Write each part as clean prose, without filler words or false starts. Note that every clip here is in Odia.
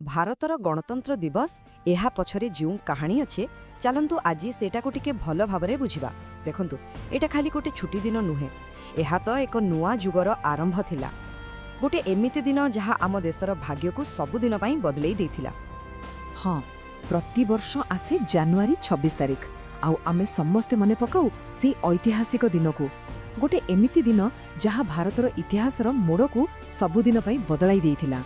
ଭାରତର ଗଣତନ୍ତ୍ର ଦିବସ ଏହା ପଛରେ ଯେଉଁ କାହାଣୀ ଅଛି ଚାଲନ୍ତୁ ଆଜି ସେଟାକୁ ଟିକେ ଭଲ ଭାବରେ ବୁଝିବା। ଦେଖନ୍ତୁ, ଏଟା ଖାଲି ଗୋଟେ ଛୁଟି ଦିନ ନୁହେଁ, ଏହା ତ ଏକ ନୂଆ ଯୁଗର ଆରମ୍ଭ ଥିଲା। ଗୋଟେ ଏମିତି ଦିନ ଯାହା ଆମ ଦେଶର ଭାଗ୍ୟକୁ ସବୁଦିନ ପାଇଁ ବଦଳେଇ ଦେଇଥିଲା। ହଁ, ପ୍ରତିବର୍ଷ ଆସେ ଜାନୁଆରୀ 26 ତାରିଖ, ଆଉ ଆମେ ସମସ୍ତେ ମନେ ପକାଉ ସେହି ଐତିହାସିକ ଦିନକୁ। ଗୋଟେ ଏମିତି ଦିନ ଯାହା ଭାରତର ଇତିହାସର ମୋଡ଼କୁ ସବୁଦିନ ପାଇଁ ବଦଳାଇ ଦେଇଥିଲା।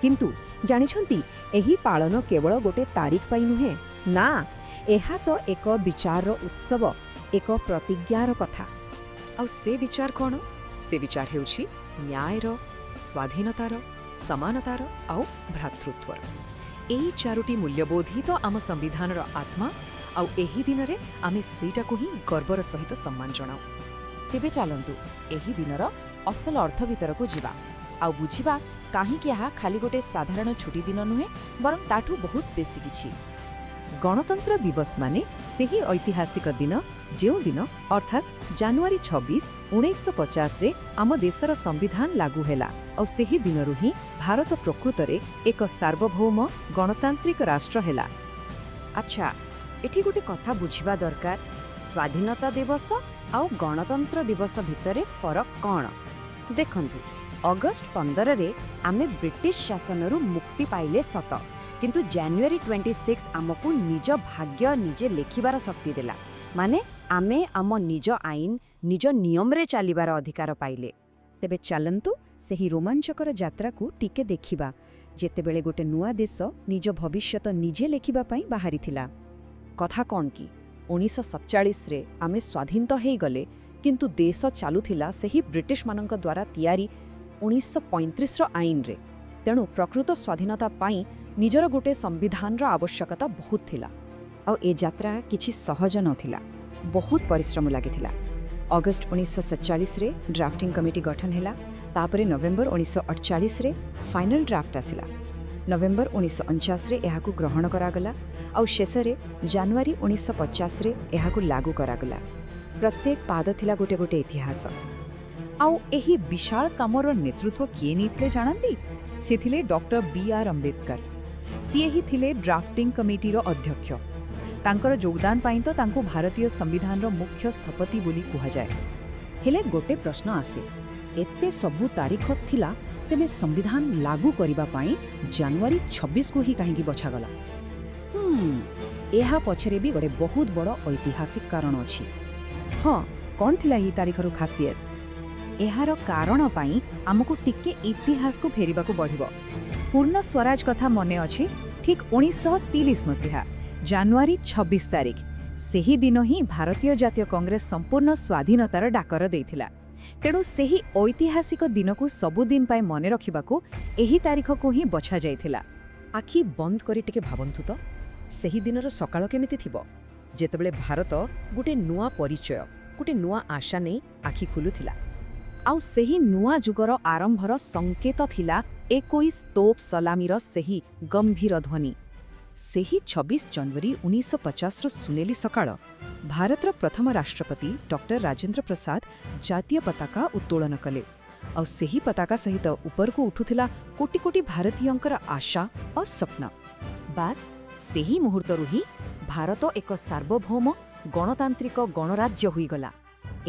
କିନ୍ତୁ ଜାଣିଛନ୍ତି, ଏହି ପାଳନ କେବଳ ଗୋଟେ ତାରିଖ ପାଇଁ ନୁହେଁ, ନା, ଏହା ତ ଏକ ବିଚାରର ଉତ୍ସବ, ଏକ ପ୍ରତିଜ୍ଞାର କଥା। ଆଉ ସେ ବିଚାର କ'ଣ? ସେ ବିଚାର ହେଉଛି ନ୍ୟାୟର, ସ୍ୱାଧୀନତାର, ସମାନତାର ଆଉ ଭ୍ରାତୃତ୍ୱର। ଏହି ଚାରୋଟି ମୂଲ୍ୟବୋଧ ହିଁ ତ ଆମ ସମ୍ବିଧାନର ଆତ୍ମା, ଆଉ ଏହି ଦିନରେ ଆମେ ସେଇଟାକୁ ହିଁ ଗର୍ବର ସହିତ ସମ୍ମାନ ଜଣାଉ। ତେବେ ଚାଲନ୍ତୁ ଏହି ଦିନର ଅସଲ ଅର୍ଥ ଭିତରକୁ ଯିବା ଆଉ ବୁଝିବା କାହିଁକି ଏହା ଖାଲି ଗୋଟେ ସାଧାରଣ ଛୁଟି ଦିନ ନୁହେଁ, ବରଂ ତାଠୁ ବହୁତ ବେଶୀ କିଛି। ଗଣତନ୍ତ୍ର ଦିବସ ମାନେ ସେହି ଐତିହାସିକ ଦିନ ଯେଉଁଦିନ ଅର୍ଥାତ୍ ଜାନୁଆରୀ 26, 1950ରେ ଆମ ଦେଶର ସମ୍ବିଧାନ ଲାଗୁ ହେଲା, ଆଉ ସେହି ଦିନରୁ ହିଁ ଭାରତ ପ୍ରକୃତରେ ଏକ ସାର୍ବଭୌମ ଗଣତାନ୍ତ୍ରିକ ରାଷ୍ଟ୍ର ହେଲା। ଆଚ୍ଛା, ଏଠି ଗୋଟେ କଥା ବୁଝିବା ଦରକାର, ସ୍ୱାଧୀନତା ଦିବସ ଆଉ ଗଣତନ୍ତ୍ର ଦିବସ ଭିତରେ ଫରକ କ'ଣ? ଦେଖନ୍ତୁ, ଅଗଷ୍ଟ 15ରେ ଆମେ ବ୍ରିଟିଶ ଶାସନରୁ ମୁକ୍ତି ପାଇଲେ ସତ, କିନ୍ତୁ ଜାନୁଆରୀ 26 ଆମକୁ ନିଜ ଭାଗ୍ୟ ନିଜେ ଲେଖିବାର ଶକ୍ତି ଦେଲା। ମାନେ ଆମେ ଆମ ନିଜ ଆଇନ, ନିଜ ନିୟମରେ ଚାଲିବାର ଅଧିକାର ପାଇଲେ। ତେବେ ଚାଲନ୍ତୁ ସେହି ରୋମାଞ୍ଚକର ଯାତ୍ରାକୁ ଟିକେ ଦେଖିବା, ଯେତେବେଳେ ଗୋଟେ ନୂଆ ଦେଶ ନିଜ ଭବିଷ୍ୟତ ନିଜେ ଲେଖିବା ପାଇଁ ବାହାରିଥିଲା। କଥା କ'ଣ କି, 1947ରେ ଆମେ ସ୍ୱାଧୀନ ତ ହେଇଗଲେ, କିନ୍ତୁ ଦେଶ ଚାଲୁଥିଲା ସେହି ବ୍ରିଟିଶମାନଙ୍କ ଦ୍ୱାରା ତିଆରି 1935ର ଆଇନରେ। ତେଣୁ ପ୍ରକୃତ ସ୍ୱାଧୀନତା ପାଇଁ ନିଜର ଗୋଟେ ସମ୍ବିଧାନର ଆବଶ୍ୟକତା ବହୁତ ଥିଲା। ଆଉ ଏ ଯାତ୍ରା କିଛି ସହଜ ନଥିଲା, ବହୁତ ପରିଶ୍ରମ ଲାଗିଥିଲା। ଅଗଷ୍ଟ 1947ରେ ଡ୍ରାଫ୍ଟିଂ କମିଟି ଗଠନ ହେଲା, ତାପରେ ନଭେମ୍ବର 1948ରେ ଫାଇନାଲ ଡ୍ରାଫ୍ଟ ଆସିଲା। ନଭେମ୍ବର 1949ରେ ଏହାକୁ ଗ୍ରହଣ କରାଗଲା, ଆଉ ଶେଷରେ ଜାନୁଆରୀ 1950ରେ ଏହାକୁ ଲାଗୁ କରାଗଲା। ପ୍ରତ୍ୟେକ ପାଦ ଥିଲା ଗୋଟେ ଗୋଟେ ଇତିହାସ। ଆଉ ଏହି ବିଶାଳ କାମର ନେତୃତ୍ୱ କିଏ ନେଇଥିଲେ ଜାଣନ୍ତି? ସେ ଥିଲେ ଡକ୍ଟର B.R. ଆମ୍ବେଦକର। ସିଏ ହିଁ ଥିଲେ ଡ୍ରାଫ୍ଟିଂ କମିଟିର ଅଧ୍ୟକ୍ଷ। ତାଙ୍କର ଯୋଗଦାନ ପାଇଁ ତ ତାଙ୍କୁ ଭାରତୀୟ ସମ୍ବିଧାନର ମୁଖ୍ୟ ସ୍ଥପତି ବୋଲି କୁହାଯାଏ। ହେଲେ ଗୋଟେ ପ୍ରଶ୍ନ ଆସେ, ଏତେ ସବୁ ତାରିଖ ଥିଲା, ତେବେ ସମ୍ବିଧାନ ଲାଗୁ କରିବା ପାଇଁ ଜାନୁଆରୀ 26କୁ ହିଁ କାହିଁକି ବଛାଗଲା? ଏହା ପଛରେ ବି ଗୋଟେ ବହୁତ ବଡ଼ ଐତିହାସିକ କାରଣ ଅଛି। ହଁ, କ'ଣ ଥିଲା ଏହି ତାରିଖର ଖାସିୟତ? ଏହାର କାରଣ ପାଇଁ ଆମକୁ ଟିକେ ଇତିହାସକୁ ଫେରିବାକୁ ପଡ଼ିବ। ପୂର୍ଣ୍ଣ ସ୍ୱରାଜ କଥା ମନେ ଅଛି? ଠିକ୍ 1930 ମସିହା ଜାନୁଆରୀ 26 ତାରିଖ, ସେହି ଦିନ ହିଁ ଭାରତୀୟ ଜାତୀୟ କଂଗ୍ରେସ ସମ୍ପୂର୍ଣ୍ଣ ସ୍ୱାଧୀନତାର ଡାକର ଦେଇଥିଲା। ତେଣୁ ସେହି ଐତିହାସିକ ଦିନକୁ ସବୁଦିନ ପାଇଁ ମନେ ରଖିବାକୁ ଏହି ତାରିଖକୁ ହିଁ ବଛାଯାଇଥିଲା। ଆଖି ବନ୍ଦ କରି ଟିକେ ଭାବନ୍ତୁ ତ, ସେହି ଦିନର ସକାଳ କେମିତି ଥିବ, ଯେତେବେଳେ ଭାରତ ଗୋଟେ ନୂଆ ପରିଚୟ, ଗୋଟେ ନୂଆ ଆଶା ନେଇ ଆଖି ଖୋଲୁଥିଲା। ଆଉ ସେହି ନୂଆ ଯୁଗର ଆରମ୍ଭର ସଂକେତ ଥିଲା 21 ତୋପ ସଲାମିର ସେହି ଗମ୍ଭୀର ଧ୍ୱନି। ସେହି 26 ଜାନୁଆରୀ 1950ର ସୁନେଲି ସକାଳ, ଭାରତର ପ୍ରଥମ ରାଷ୍ଟ୍ରପତି ଡକ୍ଟର ରାଜେନ୍ଦ୍ର ପ୍ରସାଦ ଜାତୀୟ ପତାକା ଉତ୍ତୋଳନ କଲେ, ଆଉ ସେହି ପତାକା ସହିତ ଉପରକୁ ଉଠୁଥିଲା କୋଟି କୋଟି ଭାରତୀୟଙ୍କର ଆଶା ଓ ସ୍ୱପ୍ନ। ବାସ୍ ସେହି ମୁହୂର୍ତ୍ତରୁ ହିଁ ଭାରତ ଏକ ସାର୍ବଭୌମ ଗଣତାନ୍ତ୍ରିକ ଗଣରାଜ୍ୟ ହୋଇଗଲା।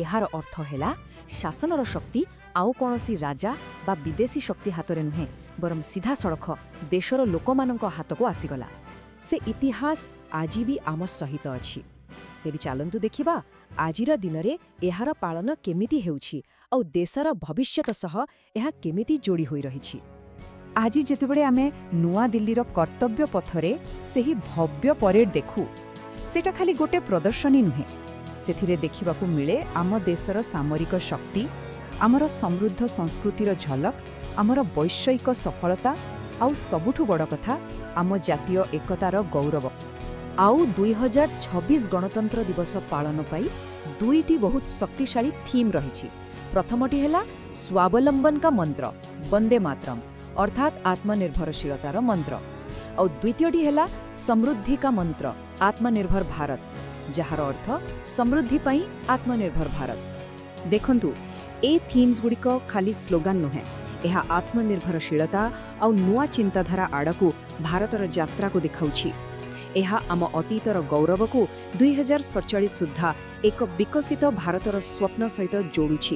ଏହାର ଅର୍ଥ ହେଲା ଶାସନର ଶକ୍ତି ଆଉ କୌଣସି ରାଜା ବା ବିଦେଶୀ ଶକ୍ତି ହାତରେ ନୁହେଁ, ବରଂ ସିଧାସଳଖ ଦେଶର ଲୋକମାନଙ୍କ ହାତକୁ ଆସିଗଲା। ସେ ଇତିହାସ ଆଜି ବି ଆମ ସହିତ ଅଛି। ତେବେ ଚାଲନ୍ତୁ ଦେଖିବା ଆଜିର ଦିନରେ ଏହାର ପାଳନ କେମିତି ହେଉଛି ଆଉ ଦେଶର ଭବିଷ୍ୟତ ସହ ଏହା କେମିତି ଯୋଡ଼ି ହୋଇ ରହିଛି। ଆଜି ଯେତେବେଳେ ଆମେ ନୂଆଦିଲ୍ଲୀର କର୍ତ୍ତବ୍ୟ ପଥରେ ସେହି ଭବ୍ୟ ପରେଡ୍ ଦେଖୁ, ସେଟା ଖାଲି ଗୋଟେ ପ୍ରଦର୍ଶନୀ ନୁହେଁ। ସେଥିରେ ଦେଖିବାକୁ ମିଳେ ଆମ ଦେଶର ସାମରିକ ଶକ୍ତି, ଆମର ସମୃଦ୍ଧ ସଂସ୍କୃତିର ଝଲକ, ଆମର ବୈଷୟିକ ସଫଳତା, ଆଉ ସବୁଠୁ ବଡ଼ କଥା, ଆମ ଜାତୀୟ ଏକତାର ଗୌରବ। ଆଉ 2026 ଗଣତନ୍ତ୍ର ଦିବସ ପାଳନ ପାଇଁ ଦୁଇଟି ବହୁତ ଶକ୍ତିଶାଳୀ ଥିମ୍ ରହିଛି। ପ୍ରଥମଟି ହେଲା ସ୍ୱାବଲମ୍ବନ କା ମନ୍ତ୍ର, ବନ୍ଦେ ମାତରମ୍, ଅର୍ଥାତ୍ ଆତ୍ମନିର୍ଭରଶୀଳତାର ମନ୍ତ୍ର, ଆଉ ଦ୍ୱିତୀୟଟି ହେଲା ସମୃଦ୍ଧି କା ମନ୍ତ୍ର, ଆତ୍ମନିର୍ଭର ଭାରତ, ଯାହାର ଅର୍ଥ ସମୃଦ୍ଧି ପାଇଁ ଆତ୍ମନିର୍ଭର ଭାରତ। ଦେଖନ୍ତୁ, ଏ ଥିମ୍ସ ଗୁଡ଼ିକ ଖାଲି ସ୍ଲୋଗାନ ନୁହେଁ, ଏହା ଆତ୍ମନିର୍ଭରଶୀଳତା ଆଉ ନୂଆ ଚିନ୍ତାଧାରା ଆଡ଼କୁ ଭାରତର ଯାତ୍ରାକୁ ଦେଖାଉଛି। ଏହା ଆମ ଅତୀତର ଗୌରବକୁ 2047 ସୁଦ୍ଧା ଏକ ବିକଶିତ ଭାରତର ସ୍ୱପ୍ନ ସହିତ ଯୋଡ଼ୁଛି।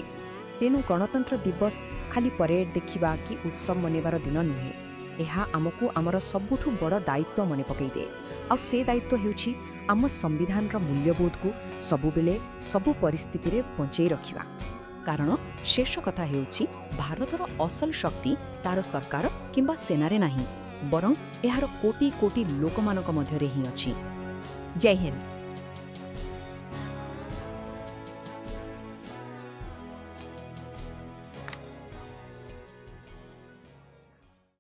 ତେଣୁ ଗଣତନ୍ତ୍ର ଦିବସ ଖାଲି ପରେଡ୍ ଦେଖିବା କି ଉତ୍ସବ ମନେଇବାର ଦିନ ନୁହେଁ। ଏହା ଆମକୁ ଆମର ସବୁଠୁ ବଡ଼ ଦାୟିତ୍ୱ ମନେ ପକାଇଦିଏ। ଆଉ ସେ ଦାୟିତ୍ୱ ହେଉଛି ଆମ ସମ୍ବିଧାନର ମୂଲ୍ୟବୋଧକୁ ସବୁବେଳେ ସବୁ ପରିସ୍ଥିତିରେ ବଞ୍ଚେଇ ରଖିବା। କାରଣ ଶେଷ କଥା ହେଉଛି ଭାରତର ଅସଲ ଶକ୍ତି ତାର ସରକାର କିମ୍ବା ସେନାରେ ନାହିଁ, ବରଂ ଏହାର କୋଟି କୋଟି ଲୋକମାନଙ୍କ ମଧ୍ୟରେ ହିଁ ଅଛି। ଜୟ ହିନ୍ଦ।